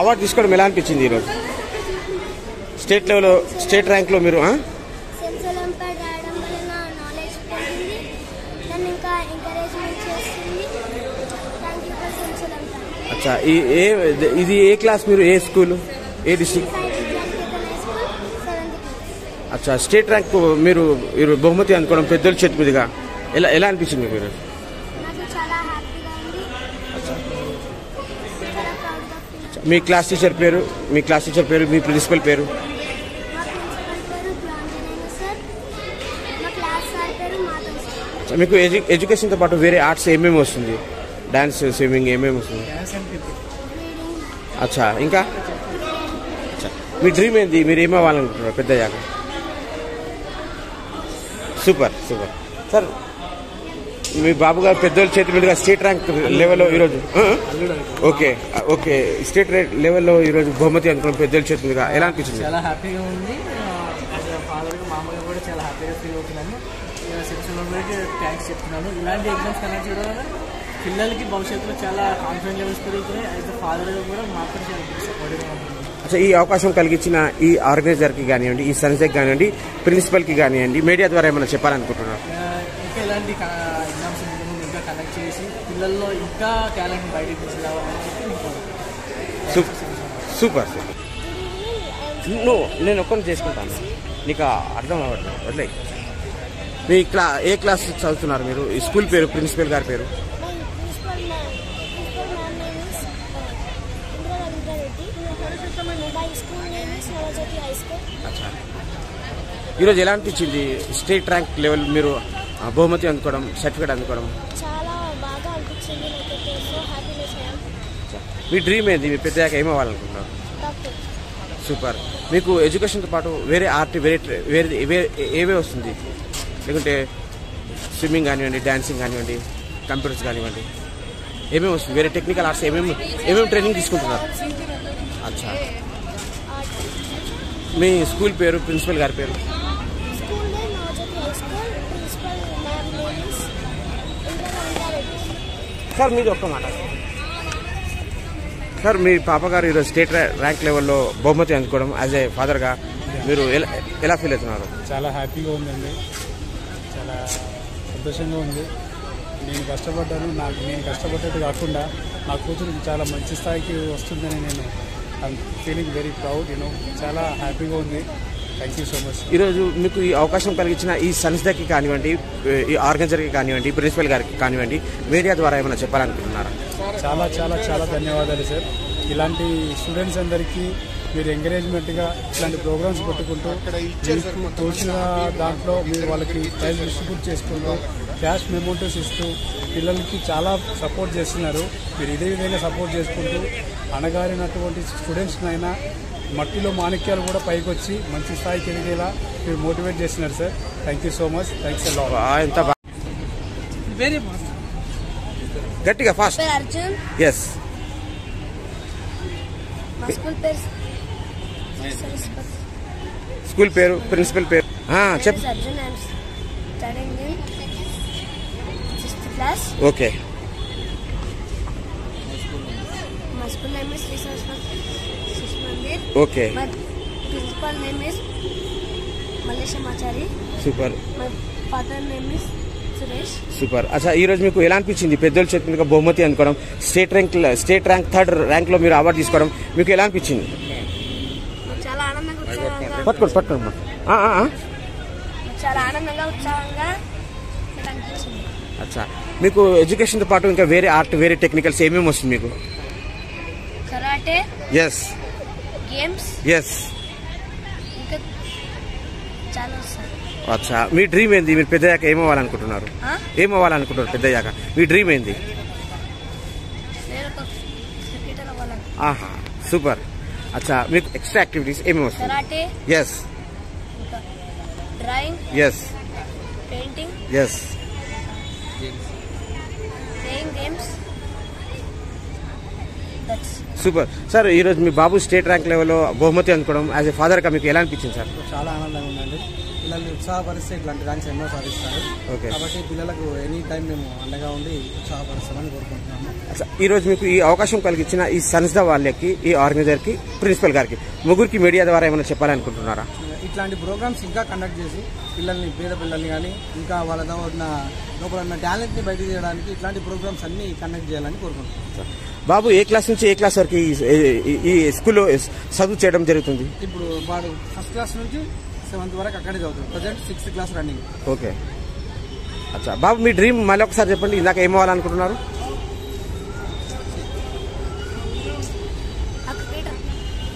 Award తీసుకోవడం ఎలా అనిపించింది ఈరోజు? స్టేట్ లెవెల్లో స్టేట్ ర్యాంక్లో మీరు అచ్చా. ఇది ఏ క్లాస్, మీరు ఏ స్కూల్, ఏ డిస్ట్రిక్ట్? అచ్చా. స్టేట్ ర్యాంక్ మీరు బహుమతి అందుకోవడం పెద్దల చేతి మీదుగా ఎలా అనిపించింది మీకు ఈరోజు? మీ క్లాస్ టీచర్ పేరు, మీ ప్రిన్సిపల్ పేరు? మీకు ఎడ్యుకేషన్తో పాటు వేరే ఆర్ట్స్ ఏమేమి వస్తుంది? డాన్స్, స్విమ్మింగ్ ఏమేమి వస్తుంది? అచ్చా. ఇంకా అచ్చా, మీ డ్రీమ్ ఏంది? మీరు ఏమవ్వాలనుకుంటున్నారు పెద్దయ్యాక? Super super. సార్, మీ బాబు గారు పెద్దోళ్ళ చేతి మీదుగా స్టేట్ ర్యాంక్ లెవెల్లో ఈరోజు ఓకే స్టేట్ లెవెల్లో ఈరోజు బహుమతి అనుకున్నాం పెద్దోళ్ళ చేతి మీదుగా, ఎలా అనిపించింది? చాలా హ్యాపీగా ఉంది. ఫాదర్గా మామూలుగా కూడా చాలా హ్యాపీగా ఫీల్ అవుతున్నాను. థ్యాంక్స్ చెప్తున్నాను. ఇలాంటి ఎగ్జామ్స్ కండక్ట్ చేయడం వల్ల పిల్లలకి భవిష్యత్తులో చాలా కాన్ఫిడెన్స్ లెవెల్స్ పెరుగుతున్నాయి. యాజ్ అ ఫాదర్గా కూడా మాకు చాలా సపోర్టివ్గా ఉంటుంది. అచ్చా, ఈ అవకాశం కలిగించిన ఈ ఆర్గనైజర్కి కానివ్వండి, ఈ సంస్థకి కానివ్వండి, ప్రిన్సిపల్కి కానివ్వండి, మీడియా ద్వారా ఏమైనా చెప్పాలనుకుంటున్నారు? ఇంకా ఇలాంటి ఎగ్జామ్స్ ఇంకా కండక్ట్ చేసి పిల్లల్లో ఇంకా టాలెంట్ బయటకు తీసుకురావాలని చెప్పి సూపర్. నేను ఒక్కరిని చేసుకుంటాను, నీకు అర్థం అవ్వట్లేదు. వదిలే. మీ ఏ క్లాస్ చదువుతున్నారు మీరు? ఈ స్కూల్ పేరు, ప్రిన్సిపల్ గారి పేరు? ఈరోజు ఎలా అనిపించింది స్టేట్ ర్యాంక్ లెవెల్ మీరు బహుమతి అందుకోవడం, సర్టిఫికేట్ అందుకోవడం? చాలా బాగా అనిపించింది. మీ డ్రీమ్ ఏంది? మీ పెద్దయ్యాక ఏమవ్వాలనుకుంటున్నారు? సూపర్. మీకు ఎడ్యుకేషన్తో పాటు వేరే ఆర్ట్, వేరే ఏవే వస్తుంది? లేకుంటే స్విమ్మింగ్ కానివ్వండి, డాన్సింగ్ కానివ్వండి, కంప్యూటర్స్ కానివ్వండి, ఏమేమి వస్తుంది? వేరే టెక్నికల్ ఆర్ట్స్ ఏమేమి ట్రైనింగ్ తీసుకుంటున్నారు? అచ్చా. మీ స్కూల్ పేరు, ప్రిన్సిపల్ గారి పేరు? సార్, మీది ఒక్క మాట. సార్, మీ పాపగారు ఈరోజు స్టేట్ ర్యాంక్ లెవెల్లో బహుమతి అందుకోవడం యాజ్ ఏ ఫాదర్గా మీరు ఎలా ఫీల్ అవుతున్నారు? చాలా హ్యాపీగా ఉందండి, చాలా సంతోషంగా ఉంది. నేను కష్టపడ్డాను, నేను కష్టపడ్డట్టు కాకుండా నా కూతురు చాలా మంచి స్థాయికి వస్తుందని నేను ఫీలింగ్ వెరీ ప్రౌడ్. చాలా హ్యాపీగా ఉంది. Thank you so much. ఈరోజు మీకు ఈ అవకాశం కలిగించిన ఈ సంస్థకి కానివ్వండి, ఈ ఆర్గనైజర్కి కానివ్వండి, ప్రిన్సిపల్ గారికి కానివ్వండి, మీడియా ద్వారా ఏమైనా చెప్పాలనుకుంటున్నారా? చాలా చాలా చాలా ధన్యవాదాలు సార్. ఇలాంటి స్టూడెంట్స్ అందరికీ మీరు ఎంకరేజ్మెంట్గా ఇట్లాంటి ప్రోగ్రామ్స్ పెట్టుకుంటూ తోచిన దాంట్లో మీరు వాళ్ళకి ప్రైజ్ డిస్ట్రిబ్యూట్ చేసుకుంటూ క్యాష్ మెమోంటోస్ ఇస్తూ పిల్లలకి చాలా సపోర్ట్ చేస్తున్నారు. మీరు ఇదే విధంగా సపోర్ట్ చేసుకుంటూ అణగారినటువంటి స్టూడెంట్స్నైనా మట్టిలో మాణిక్యాలు కూడా పైకి వచ్చి మంచి స్థాయికి ఎదిగేలా మీరు మోటివేట్ చేస్తున్నారు sir. Thank you so much. Thanks ఎంత గట్టిగా ఫాస్ట్. అర్జున్. ఎస్. స్కూల్ పేరు, ప్రిన్సిపల్ పేరు చెప్పు. Arjun. I'm studying in 6th class. Okay. My school name is Sri Saraswati Sishu Mandir. Okay. My principal name is Malleshwamachari. Super. My father name is Suresh. Super. అచ్చా, ఈ రోజు మీకు ఎలా అనిపించింది పెద్దోళ్ళ చేతి మీదుగా బహుమతి అందుకోవడం, స్టేట్ ర్యాంక్ 3rd ర్యాంక్లో మీరు అవార్డు తీసుకోవడం మీకు ఎలా అనిపించింది? చాలా ఆనందంగా, పట్టుకోండి. చాలా ఆనందంగా, ఉత్సాహంగా అనిపించింది. అచ్చా, మీకు ఎడ్యుకేషన్తో పాటు ఇంకా వేరే ఆర్ట్, వేరే టెక్నికల్స్ ఏమేమి వస్తుంది మీకు? కరాటే. ఎస్. గేమ్స్. ఎస్. ఇంకా చాలా వస్తాయి. అచ్చా, మీ డ్రీమ్ ఏంది? మీరు పెద్దయ్యాక ఏమవ్వాలనుకుంటున్నారు? పెద్దయ్యాక మీ డ్రీమ్ ఏంది? ఆహా, సూపర్. అచ్చా, మీకు ఎక్స్ట్రా యాక్టివిటీస్ ఏమేమి వస్తాయి? Karate. Yes. Drawing. Yes. Painting. Yes. Playing games. Super. Sir, ఈరోజు మీ బాబు స్టేట్ ర్యాంక్ లెవెల్లో బహుమతి అందుకోవడం యాజ్ ఏ ఫాదర్గా మీకు ఎలా అనిపించింది సార్? చాలా ఆనందంగా ఉందండి. పిల్లల్ని ఉత్సాహపరిస్తే ఇట్లాంటి ర్యాంక్స్ ఎన్నో సాధిస్తారు. కాబట్టి పిల్లలకు ఎనీ టైం మేము అండగా ఉండి ఉత్సాహపరుస్తామని కోరుకుంటున్నాము. ఈ రోజు మీకు ఈ అవకాశం కలిగించిన ఈ సంస్థ వాళ్ళకి, ఈ ఆర్గనైజర్కి, ప్రిన్సిపల్ గారికి ముగ్గురికి మీడియా ద్వారా ఏమైనా చెప్పాలనుకుంటున్నారా? ఇట్లాంటి ప్రోగ్రామ్స్ ఇంకా కండక్ట్ చేసి పిల్లల్ని, పేద పిల్లల్ని కానీ ఇంకా వాళ్ళ లోపల ఉన్న టాలెంట్ని బయట తీయడానికి ఇట్లాంటి ప్రోగ్రామ్స్ అన్ని కండక్ట్ చేయాలని కోరుకుంటున్నాం. బాబు ఏ క్లాస్ నుంచి ఏ క్లాస్ వరకు ఈ స్కూల్లో చదువు చేయడం జరుగుతుంది? ఇప్పుడు వాడు ఫస్ట్ క్లాస్ నుంచి 7th వరకు అక్కడే చదువుతుంది. Present 6th class running. Okay. అచ్చా బాబు, మీ డ్రీమ్ మళ్ళీ ఒకసారి చెప్పండి. ఇందాక ఏం అవ్వాలనుకుంటున్నారు?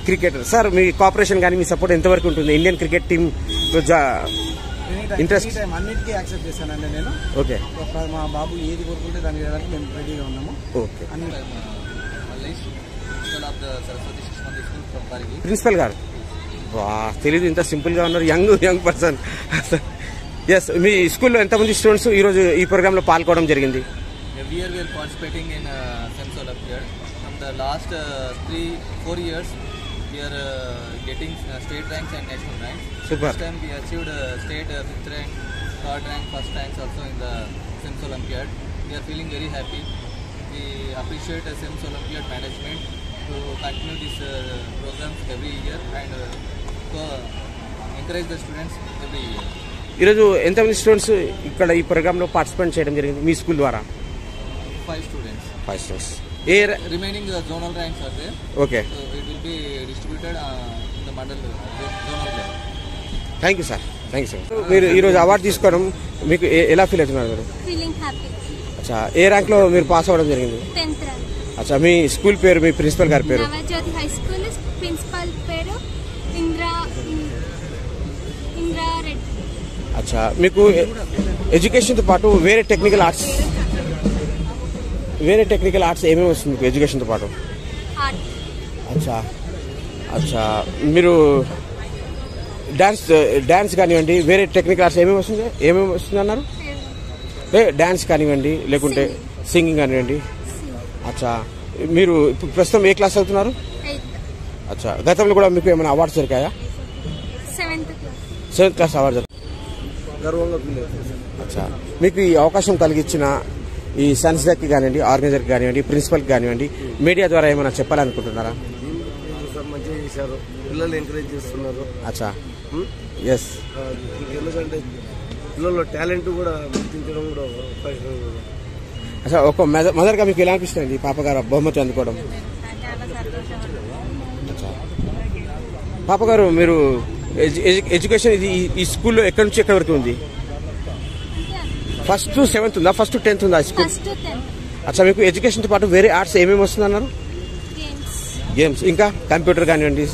క్రికెటర్. సార్ మీ కోఆపరేషన్ కానీ మీ సపోర్ట్ ఎంతవరకు ఉంటుంది ఇండియన్ క్రికెట్ టీమ్ ఇంట్రెస్ట్? అన్నిటికీ యాక్సెప్ట్ చేశానండి నేను. ఓకే. మా బాబు ఏది కోరుకుంటే దాన్ని చేయడానికి మేము రెడీగా ఉన్నాము. ఓకే. ప్రిన్సిపల్ గారు తెలీదు, ఇంత సింపుల్ గా ఉన్నారు. Young person. ఎస్, మీ స్కూల్లో ఎంతమంది స్టూడెంట్స్ ఈ రోజు ఈ ప్రోగ్రామ్ లో పాల్గొనడం జరిగింది? Every year we are participating in SEMS Olympiad. From the last 3-4 years, we are getting state ranks and national ranks. Super. This time we achieved state 5th rank, 3rd rank, 1st ranks also in the SEMS Olympiad. We are feeling very happy. We appreciate SEMS Olympiad management to continue these programs every year and to encourage the students every year. ఈరోజు ఎంతమంది students ఇక్కడ ఈ programme లో participate చేయడం జరిగింది మీ school ద్వారా? 5 students. 5 students. Remaining zonal ranks are there. Okay. So it will be distributed in the mandal zonal level. Thank you sir. మీరు ఈరోజు అవార్డు తీసుకోవడం మీకు ఎలా ఫీల్ అవుతున్నారు మీరు? Feeling happy. అచ్చా, ఏ ర్యాంక్ లో మీరు పాస్ అవ్వడం జరిగింది? 10th rank. అచ్చా, మీ స్కూల్ పేరు, మీ ప్రిన్సిపల్ గారి పేరు? Navajyothi high school. ప్రిన్సిపల్ పేరు ఇంద్రా రెడ్డి. అచ్చా, మీకు ఎడ్యుకేషన్తో పాటు వేరే టెక్నికల్ ఆర్ట్స్ ఏమేమి వస్తుంది మీకు ఎడ్యుకేషన్తో పాటు? అచ్చా, మీరు డాన్స్ కానివ్వండి, వేరే టెక్నికల్ ఆర్ట్స్ ఏమేమి వస్తుంది అన్నారు? డాన్స్ కానివ్వండి, లేకుంటే సింగింగ్ కానివ్వండి. అచ్చా, మీరు ఇప్పుడు ప్రస్తుతం ఏ క్లాస్ చదువుతున్నారు? అచ్చా, గతంలో కూడా మీకు ఏమైనా అవార్డ్స్ దొరికాయా? 7th క్లాస్ అవార్డు గర్వంగా. అచ్చా, మీకు ఈ అవకాశం కలిగించిన ఈ సంస్థకి కానివ్వండి, ఆర్గనైజర్కి కానివ్వండి, ప్రిన్సిపల్కి కానివ్వండి, మీడియా ద్వారా ఏమైనా చెప్పాలనుకుంటున్నారా? మంచిగా చేశారు, పిల్లలు ఎంకరేజ్ చేస్తున్నారు. అచ్చా, ఎస్. ఎందుకంటే పిల్లల్లో టాలెంట్ కూడా గుర్తించడం కూడా. అచ్చా, ఒక మదర్గా మీకు ఎలా అనిపిస్తుంది పాప గారు బహుమతి అందుకోవడం? పాప గారు, మీరు ఎడ్యుకేషన్ ఇది ఈ స్కూల్లో ఎక్కడి నుంచి ఎక్కడి వరకు ఉంది? 1st to 7th ఉందా? 1st to 10th ఉందా స్కూల్? అచ్చా, మీకు ఎడ్యుకేషన్తో పాటు వేరే ఆర్ట్స్ ఏమేమి వస్తుంది అన్నారు? గేమ్స్, ఇంకా కంప్యూటర్ కానివ్వండి.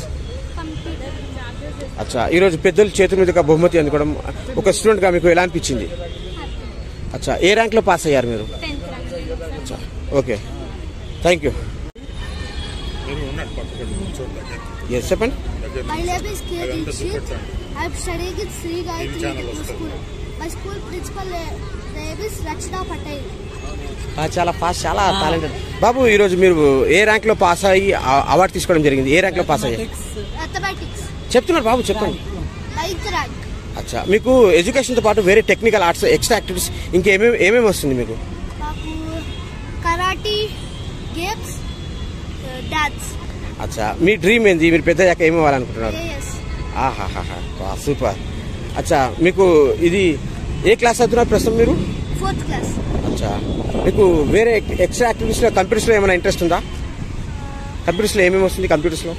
అచ్చా, ఈరోజు పెద్దల చేతుల మీదుగా బహుమతి అందుకోవడం ఒక స్టూడెంట్గా మీకు ఎలా అనిపించింది? అచ్చా, ఏ ర్యాంక్లో పాస్ అయ్యారు మీరు? అచ్చా, ఓకే, థ్యాంక్ యూ. ఎస్, చెప్పండి. My name is K. Dikshit. I am studying in Sri Gayatri Technical School. My school principal name is Rachna Patel. చాలా ఫాస్ట్, చాలా టాలెంటెడ్. బాబు, ఈరోజు మీరు ఏ ర్యాంక్ లో పాస్ అయ్యి అవార్డు తీసుకోవడం జరిగింది? ఏ ర్యాంక్ లో పాస్ అయ్యారు? Mathematics. చెప్తున్నారు బాబు, చెప్పండి. 9th rank. అచ్చా, మీకు ఎడ్యుకేషన్ తో పాటు వేరే టెక్నికల్ ఆర్ట్స్, ఎక్స్ట్రా యాక్టివిటీస్ ఇంకేమేమి వస్తుంది మీకు? నాకు కరాటీ, గేమ్స్, డాన్స్. అచ్చా, మీ డ్రీమ్ ఏంది? మీరు పెద్దయ్యాక ఏమి అవ్వాలనుకుంటున్నారు? ఆహాహా, సూపర్. అచ్చా, మీకు ఇది ఏ క్లాస్ చదువుతున్నారు ప్రస్తుతం మీరు? 4th class. అచ్చా, మీకు వేరే ఎక్స్ట్రా యాక్టివిటీస్ లో కంప్యూటర్స్ లో ఏమైనా ఇంట్రెస్ట్ ఉందా? కంప్యూటర్స్ లో ఏమేమి వస్తుంది? కంప్యూటర్స్ లో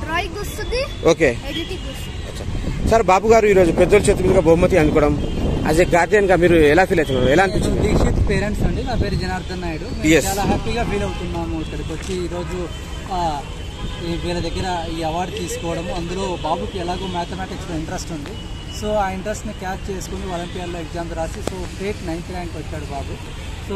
డ్రాయింగ్ వస్తుంది. ఓకే. ఎడిటింగ్ వస్తుంది. అచ్చా, సార్, బాబు గారు ఈరోజు పెద్దల చేతుల మీదుగా బహుమతి అందుకోవడం యాజ్ ఏ గార్డియన్ గా మీరు ఎలా ఫీల్ అవుతున్నారు? ఎలా అనిపించింది? దీక్షిత్ పేరెంట్స్ అండి, నా పేరు జనార్దన్ నాయుడు. చాలా హ్యాపీగా ఫీల్ అవుతున్నాము ఇక్కడికి వచ్చి ఈరోజు వీళ్ళ దగ్గర ఈ అవార్డు తీసుకోవడము. అందులో బాబుకి ఎలాగో మ్యాథమెటిక్స్లో ఇంట్రెస్ట్ ఉంది. సో ఆ ఇంట్రెస్ట్ని క్యాచ్ చేసుకుని ఒలింపియాడ్లో ఎగ్జామ్ రాసి స్టేట్ 9th ర్యాంక్ వచ్చాడు బాబు. సో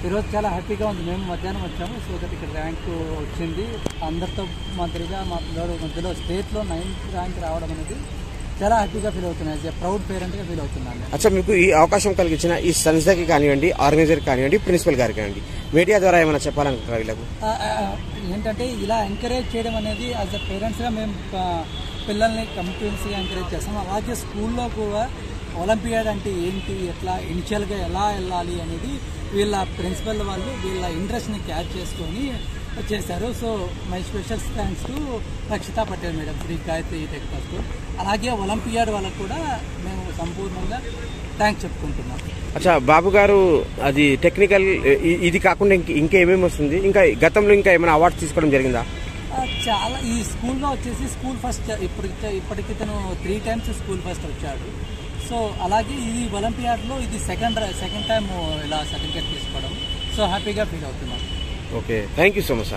ఈరోజు చాలా హ్యాపీగా ఉంది. మేము మధ్యాహ్నం వచ్చాము, సో దట్ ఇక్కడ ర్యాంకు వచ్చింది. అందరితో మాదిరిగా మా పిల్లడు మధ్యలో స్టేట్లో 9th ర్యాంక్ రావడం అనేది చాలా హ్యాపీగా ఫీల్ అవుతున్నాయి. యాజ్ ఎ ప్రౌడ్ పేరెంట్గా ఫీల్ అవుతున్నాను. అచ్చా, మీకు ఈ అవకాశం కలిగించిన ఈ సంస్థకి కానివ్వండి, ఆర్గనైజర్ కానివ్వండి, ప్రిన్సిపల్ గారికి కానివ్వండి, మీడియా ద్వారా ఏమైనా చెప్పాలనుకుంటున్నారు వీళ్ళకు? ఏంటంటే ఇలా ఎంకరేజ్ చేయడం అనేది యాజ్ ఎ పేరెంట్స్గా మేము పిల్లల్ని కంటిన్యూస్గా ఎంకరేజ్ చేస్తాం. అలాగే స్కూల్లో కూడా ఒలింపియాడ్ అంటే ఏంటి, ఎట్లా ఇనిషియల్గా ఎలా వెళ్ళాలి అనేది వీళ్ళ ప్రిన్సిపల్ వాళ్ళు వీళ్ళ ఇంట్రెస్ట్ని క్యాచ్ చేసుకొని చేశారు. So my special thanks to Rakshita Patel madam, Shri Gayatri technical school. అలాగే ఒలింపియాడ్ వాళ్ళకు కూడా మేము సంపూర్ణంగా థ్యాంక్స్ చెప్పుకుంటున్నాం. అచ్చా బాబు గారు, అది టెక్నికల్ ఇది కాకుండా ఇంకేమేమి వస్తుంది? ఇంకా గతంలో ఇంకా ఏమైనా అవార్డ్స్ తీసుకోవడం జరిగిందా? చాలా ఈ స్కూల్లో వచ్చేసి స్కూల్ ఫస్ట్ ఇప్పటికి తను 3 times స్కూల్ ఫస్ట్ వచ్చాడు. సో అలాగే ఇది ఒలింపియాడ్లో ఇది సెకండ్ టైం ఇలా సర్టిఫికేట్ తీసుకోవడం. సో హ్యాపీగా ఫీల్ అవుతున్నాం. Okay, thank you so much sir.